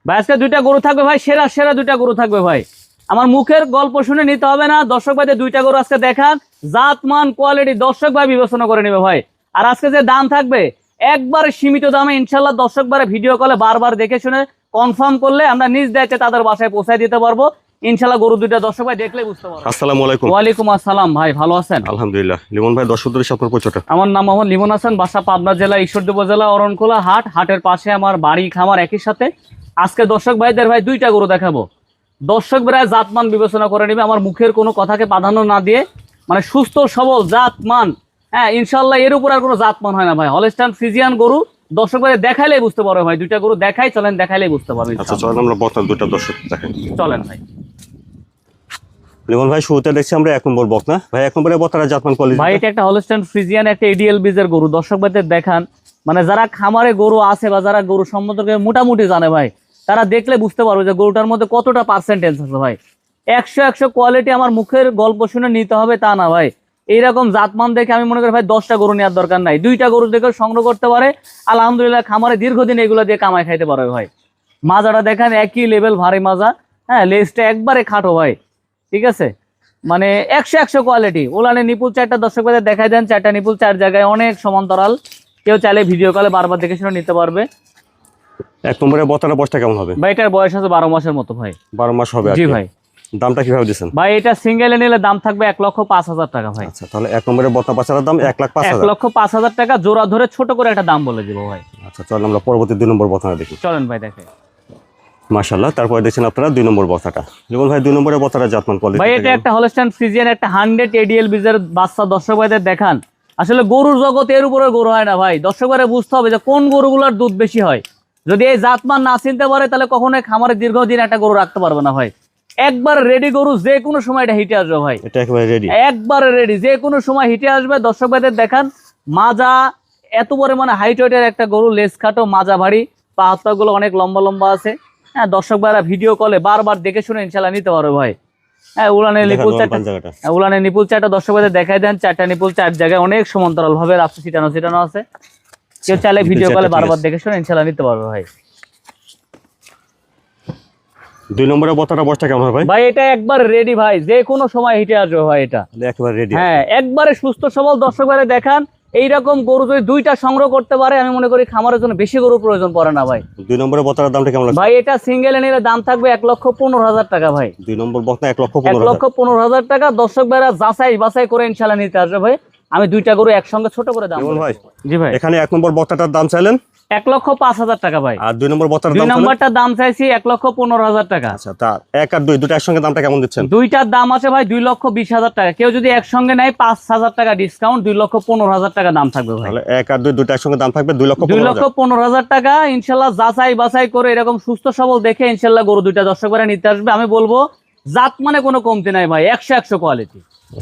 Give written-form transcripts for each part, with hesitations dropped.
ভাই আজকে দুইটা গরু থাকবে ভাই, সেরা সেরা দুইটা গরু থাকবে ভাই। আমার মুখের গল্প শুনে নিতে হবে না, দর্শক ভাইদের দুইটা গরু আজকে দেখান, জাত মান কোয়ালিটি দর্শক ভাই বিবেচনা করে নেবে ভাই। আর আজকে যে দাম থাকবে একবারে সীমিত দামে ইনশাল্লাহ, দর্শক ভাই ভিডিও কলে বারবার দেখে শুনে কনফার্ম করলে আমরা নিজ দায়িত্বে তাদের বাসায় পৌঁছায় দিতে পারবো ইনশাল্লাহ। গরু দুইটা দর্শক ভাই দেখলে বুঝতে পারবো। আসসালামু আলাইকুম। ওয়ালাইকুম আসসালাম ভাই, ভালো আছেন? আলহামদুলিল্লাহ। লিমন ভাই দর্শকদের সাথে আপনার পরিচয়টা? আমার নাম মোহাম্মদ লিমন হাসান, বাসা পাবনা জেলা ঈশ্বরদী উপজেলা অরণখোলা হাট, হাটের পাশে আমার বাড়ি খামার একই সাথে। আজকে দর্শক ভাইদের ভাই দুইটা গরু দেখাবো, দর্শক ভাই জাতমান বিবেচনা করে নেবে, আমার মুখের কোনো কথাকে প্রাধান্য না দিয়ে, মানে সুস্থ সবল জাতমান। হ্যাঁ ইনশাল্লাহ, এর উপর আর কোনো জাতমান হয় না ভাই। হলস্টাইন ফ্রিজিয়ান গরু দর্শক ভাই দেখাইলেই বুঝতে পারবে ভাই। দুইটা গরু দেখাই, চলেন দেখাইলেই বুঝতে পারবে। আচ্ছা চলেন আমরা বকনা দুটো দর্শক দেখেন, চলেন ভাই। লিমন ভাই শুরুতে দেখছি আমরা 1 নম্বর বকনা। ভাই 1 নম্বরে বকনার জাতমান কোয়ালিটি ভাই এটা একটা হলস্টাইন ফ্রিজিয়ান, একটা এডিএল বীজের গরু। দর্শক ভাইদের দেখান, মানে যারা খামারে গরু আছে বা যারা গরু সম্বন্ধে মোটামুটি জানে ভাই, তারা দেখলে বুঝতে পারবে যে গরুটার মধ্যে কতটা পার্সেন্টেজ আছে ভাই। 100 কোয়ালিটি। আমার মুখের গল্প শুনে নিতে হবে তা না ভাই। এইরকম জাতমান দেখে আমি মনে করি ভাই 10টা গরু নেওয়ার দরকার নাই, দুইটা গরু দেখে সংগ্রহ করতে পারে আলহামদুলিল্লাহ। খামারে দীর্ঘদিন এগুলো দিয়ে কামাই খাইতে পারবে ভাই। মাজাটা দেখেন একই লেভেল, ভারী মাজা। হ্যাঁ লেজটা একবারে খাটো ভাই, ঠিক আছে। মানে 100 কোয়ালিটি। ওলানে নিপুল চারটা দর্শক ভাইদের দেখাই দেন, চারটা নিপুল চার জায়গায় অনেক সমান্তরাল। কেউ চাইলে ভিডিও কলে বারবার দেখে শুনে নিতে পারবে। 1 নম্বরে বকনার বয়সটা কেমন হবে? ভাই এটার বয়স আছে 12 মাসের মতো ভাই। 12 মাস হবে? জি ভাই। দামটা কিভাবে দিচ্ছেন? ভাই এটা সিঙ্গেলে নিলে দাম থাকবে 1,05,000 টাকা ভাই। আচ্ছা তাহলে 1 নম্বরে বকনা বাচ্চার দাম 1,05,000। 1,05,000 টাকা জোড়া ধরে ছোট করে একটা দাম বলে দিব ভাই। আচ্ছা চলেন আমরা পরবর্তী 2 নম্বর বকনা দেখি। চলেন ভাই দেখে। মাশাআল্লাহ। তারপরে দেখছেন আপনারা 2 নম্বর বকনাটা। লিমন ভাই 2 নম্বরে বকনার জাতমান কোয়ালিটি ভাই এটা একটা হলস্টাইন ফ্রিজিয়ান, একটা 100 এডিএল বীজের বাচ্চা। দর্শক ভাইদের দেখান, আসলে গরুর জগতে এর উপরে গরু হয় না ভাই। দর্শক ভাইরা বুঝতে হবে যে কোন গরুগুলোর দুধ বেশি হয়। যদি এই জাতমান না চিনতে পারে তাহলে কখনোই খামারে দীর্ঘদিন একটা গরু রাখতে পারবে না ভাই। একবার রেডি গরু, যে কোনো সময় এটা হিটে আসবে ভাই। এটা একেবারে রেডি, একবারে রেডি, যে কোনো সময় হিটে আসবে। দর্শক ভাইদের দেখান, মাজা এত পরিমাণে হাইট ওয়েটের একটা গরু, লেজ খাটো, মাজা ভারী, পা হাত পা গুলো অনেক লম্বা লম্বা আছে। হ্যাঁ দর্শক ভাইরা ভিডিও কলে বারবার দেখে শুনে ইনশাল্লাহ নিতে পারবে ভাই। হ্যাঁ উলানের নিপুল চারটা, উলানের নিপুল চারটা দর্শক ভাইদের দেখাই দেন, চারটা নিপুল চার জায়গায় অনেক সমান্তরাল ভাবে রাস্তা ছিটানো আছে। কেউ চাইলে ভিডিও কলে বারবার দেখে শুনে ইনশাল্লাহ নিতে পারবে ভাই। 2 নম্বরে বকনার বয়সটা কেমন হবে ভাই? ভাই এটা একবার রেডি ভাই, যে কোনো সময় হিটে আসবে ভাই। এটা একেবারে রেডি। হ্যাঁ একবারে সুস্থ সবল। দর্শক ভাইরা দেখান, এইরকম গরু যদি দুইটা সংগ্রহ করতে পারে আমি মনে করি খামারের জন্য বেশি গরু প্রয়োজন পড়ে না ভাই। 2 নম্বরে বকনার দামটা কেমন লাগছে ভাই? এটা সিঙ্গেলে নিলে দাম থাকবে 1,15,000 টাকা ভাই। 2 নম্বর বকনা 1,15,000। 1,15,000 টাকা। দর্শক ভাইরা যাচাই বাছাই করে ইনশাল্লাহ নিতে আসবে ভাই। আমি দুইটা গরু একসঙ্গে ছোট করে দাম বলে ভাই। দেব। জি ভাই। এখানে 1 নম্বর বকনাটার দাম চাইলেন 1,05,000 টাকা ভাই। আর 2 নম্বর বকনার দাম? 2 নম্বরটার দাম চাইছি 1,15,000 টাকা। আচ্ছা তা 1 আর 2 দুটো একসঙ্গে দামটা কেমন দিচ্ছেন? দুইটার দাম আছে ভাই 2,20,000 টাকা। কেউ যদি একসঙ্গে নেয় 5,000 টাকা ডিসকাউন্ট, 2,15,000 টাকা দাম থাকবে ভাই। তাহলে 1 আর 2 দুটো একসঙ্গে দাম থাকবে 2,15,000। 2,15,000 টাকা ইনশাল্লাহ। যাচাই বাছাই করে এরকম সুস্থ সবল দেখে ইনশাল্লাহ গরু দুইটা দর্শক ভাইরা নিতে আসবে। আমি বলবো জাত মানে কোনো কমতি নাই ভাই, 100 কোয়ালিটি।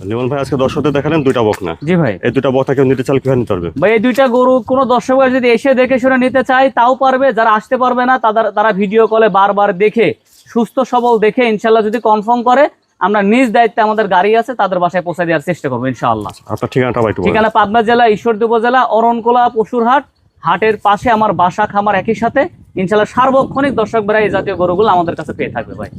লিমন ভাই আজকে দর্শকদের দেখালেন দুইটা বকনা। জি ভাই। এই দুটো বকনা কেউ নিতে চাইলে কিভাবে নিতে পারবে ভাই? এই দুইটা গরু কোনো দর্শক ভাই যদি এসে দেখে শুনে নিতে চায় তাও পারবে। যারা আসতে পারবে না তারা ভিডিও কলে বারবার দেখে সুস্থ সবল দেখে ইনশাল্লাহ যদি কনফার্ম করে আমরা নিজ দায়িত্বে, আমাদের গাড়ি আছে, তাদের বাসায় পৌঁছে দেওয়ার চেষ্টা করবো ইনশাআল্লাহ। আপনার ঠিকানাটা ভাই? ঠিকানা পাবনা জেলা ঈশ্বরদী উপজেলা অরণখোলা পশুর হাট, হাটের পাশে আমার বাসা খামার একই সাথে। ইনশাল্লাহ সার্বক্ষণিক দর্শক ভাইরা এই জাতীয় গরুগুলো আমাদের কাছে পেয়ে থাকবে ভাই।